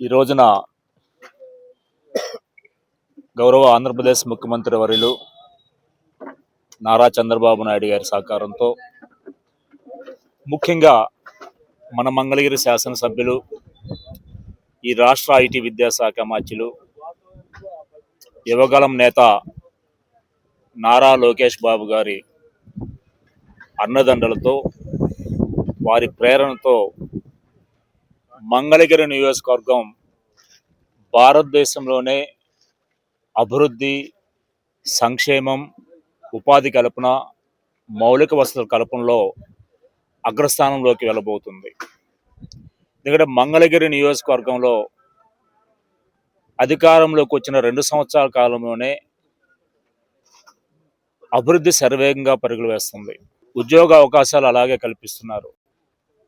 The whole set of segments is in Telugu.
ఈ రోజున గౌరవ ఆంధ్రప్రదేశ్ ముఖ్యమంత్రి వర్యులు నారా చంద్రబాబు నాయుడు గారి సహకారంతో ముఖ్యంగా మన మంగళగిరి శాసనసభ్యులు ఈ రాష్ట్ర ఐటీ విద్యాశాఖ మంత్రులు యువగలం నేత నారా లోకేష్ బాబు గారి అన్నదండలతో వారి ప్రేరణతో మంగళగిరి నియోజకవర్గం భారతదేశంలోనే అభివృద్ధి, సంక్షేమం, ఉపాధి కల్పన, మౌలిక వసతుల కల్పనలో అగ్రస్థానంలోకి వెళ్ళబోతుంది. ఎందుకంటే మంగళగిరి నియోజకవర్గంలో అధికారంలోకి వచ్చిన 2 సంవత్సరాల కాలంలోనే అభివృద్ధి శరవేగంగా పరుగులు వేస్తుంది. ఉద్యోగ అవకాశాలు అలాగే కల్పిస్తున్నారు.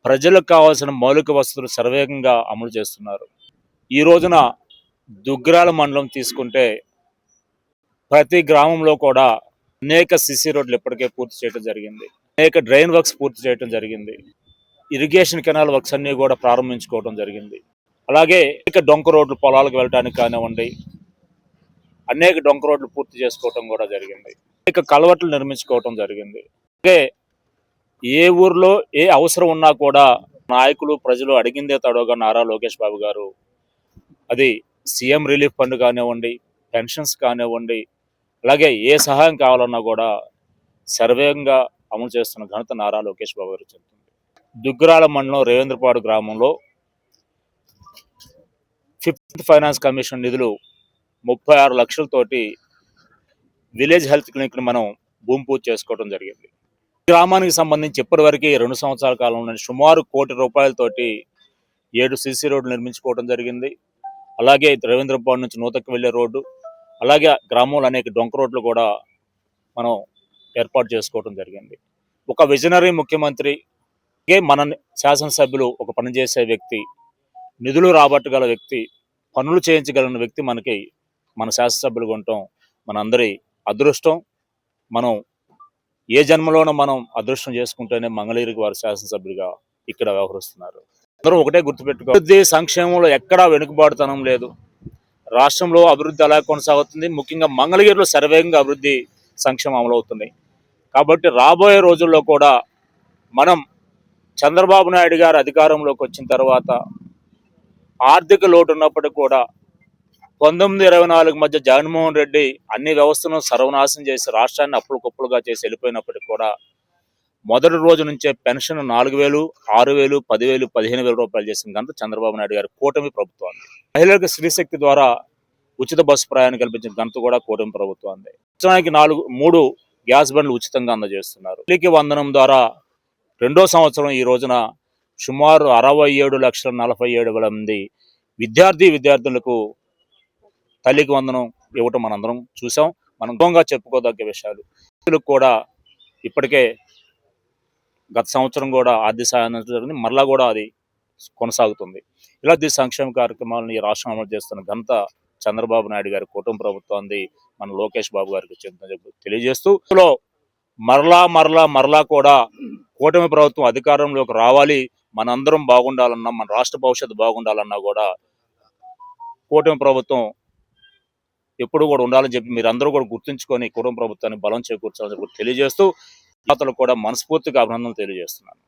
ప్రజలకు కావాల్సిన మౌలిక వసతులు శరవేగంగా అమలు చేస్తున్నారు. ఈ రోజున దుగ్గిరాల మండలం తీసుకుంటే ప్రతి గ్రామంలో కూడా అనేక సిసి రోడ్లు ఇప్పటికే పూర్తి చేయడం జరిగింది. అనేక డ్రైన్ వర్క్స్ పూర్తి చేయడం జరిగింది. ఇరిగేషన్ కెనాల్ వర్క్స్ అన్నీ కూడా ప్రారంభించుకోవడం జరిగింది. అలాగే అనేక డొంక రోడ్లు పొలాలకు వెళ్ళడానికి కానివ్వండి, అనేక డొంక రోడ్లు పూర్తి చేసుకోవడం కూడా జరిగింది. అనేక కలవట్లు నిర్మించుకోవడం జరిగింది. అలాగే ఏ ఊర్లో ఏ అవసరం ఉన్నా కూడా నాయకులు ప్రజలు అడిగిందే తడవగా నారా లోకేష్ బాబు గారు అది సీఎం రిలీఫ్ ఫండ్ కానివ్వండి, పెన్షన్స్ కానివ్వండి, అలాగే ఏ సహాయం కావాలన్నా కూడా శరవేగంగా అమలు చేస్తున్న ఘనత నారా లోకేష్ బాబు గారు చెందుతుంది. దుగ్గిరాల మండలం రేవేంద్రపాడు గ్రామంలో 5th ఫైనాన్స్ కమిషన్ నిధులు 36 లక్షలతోటి విలేజ్ హెల్త్ క్లినిక్ని మనం భూమి పూజ చేసుకోవడం జరిగింది. గ్రామానికి సంబంధించి ఇప్పటివరకు 2 సంవత్సరాల కాలంలో సుమారు ₹1 కోటి 7 సిసి రోడ్లు నిర్మించుకోవడం జరిగింది. అలాగే రవీంద్రపాడు నుంచి నూతకు వెళ్లే రోడ్డు, అలాగే గ్రామంలో అనేక డొంక రోడ్లు కూడా మనం ఏర్పాటు చేసుకోవడం జరిగింది. ఒక విజనరీ ముఖ్యమంత్రి, మన శాసనసభ్యులు ఒక పని చేసే వ్యక్తి, నిధులు రాబట్టగల వ్యక్తి, పనులు చేయించగలిగిన వ్యక్తి మనకి మన శాసనసభ్యులుగా ఉండటం మనందరి అదృష్టం. మనం ఏ జన్మలోనూ మనం అదృష్టం చేసుకుంటేనే మంగళగిరికి వారి శాసనసభ్యులుగా ఇక్కడ వ్యవహరిస్తున్నారు. అందరూ ఒకటే గుర్తుపెట్టుకో, అభివృద్ధి సంక్షేమంలో ఎక్కడా వెనుకబాటుతనం లేదు. రాష్ట్రంలో అభివృద్ధి అలా కొనసాగుతుంది. ముఖ్యంగా మంగళగిరిలో శరవేగంగా అభివృద్ధి సంక్షేమం అమలవుతున్నాయి. కాబట్టి రాబోయే రోజుల్లో కూడా మనం చంద్రబాబు నాయుడు గారు అధికారంలోకి వచ్చిన తర్వాత ఆర్థిక లోటు ఉన్నప్పటికీ కూడా 1924 మధ్య జగన్మోహన్ రెడ్డి అన్ని వ్యవస్థలను సర్వనాశనం చేసి రాష్ట్రాన్ని అప్పులు కుప్పలుగా చేసి వెళ్ళిపోయినప్పటికీ కూడా మొదటి రోజు నుంచే పెన్షన్ 4,000, 6,000, 10,000, 15,000 రూపాయలు చేసిన ఘనత చంద్రబాబు నాయుడు గారి కూటమి ప్రభుత్వాన్ని. మహిళలకు స్త్రీశక్తి ద్వారా ఉచిత బస్సు ప్రయాణం కల్పించిన ఘనత కూడా కూటమి ప్రభుత్వాన్ని. సంవత్సరానికి 3 గ్యాస్ బండ్లు ఉచితంగా అందజేస్తున్నారు. తల్లికి వందనం ద్వారా 2వ సంవత్సరం ఈ రోజున సుమారు 67,47,000 మంది విద్యార్థులకు తల్లికి వందనం ఇవ్వటం మనందరం చూసాం. మనం గొప్పగా చెప్పుకోదగ్గ విషయాలు. కూడా ఇప్పటికే గత సంవత్సరం కూడా ఆర్థిక సాయం జరిగింది, మరలా కూడా అది కొనసాగుతుంది. ఇలాంటి సంక్షేమ కార్యక్రమాలను ఈ రాష్ట్రం అమలు చేస్తున్న ఘనత చంద్రబాబు నాయుడు గారి కుటుంబ ప్రభుత్వాన్ని మన లోకేష్ బాబు గారికి చెందిన తెలియజేస్తూ మరలా కూడా కూటమి ప్రభుత్వం అధికారంలోకి రావాలి, మనందరం బాగుండాలన్నా, మన రాష్ట్ర భవిష్యత్తు బాగుండాలన్నా కూడా కూటమి ప్రభుత్వం ఎప్పుడు కూడా ఉండాలని చెప్పి మీరందరూ కూడా గుర్తుంచుకొని కుటుంబ ప్రభుత్వాన్ని బలం చేకూర్చాలని చెప్పి తెలియజేస్తూ అతను కూడా మనస్ఫూర్తిగా అభినందనలు తెలియజేస్తున్నాను.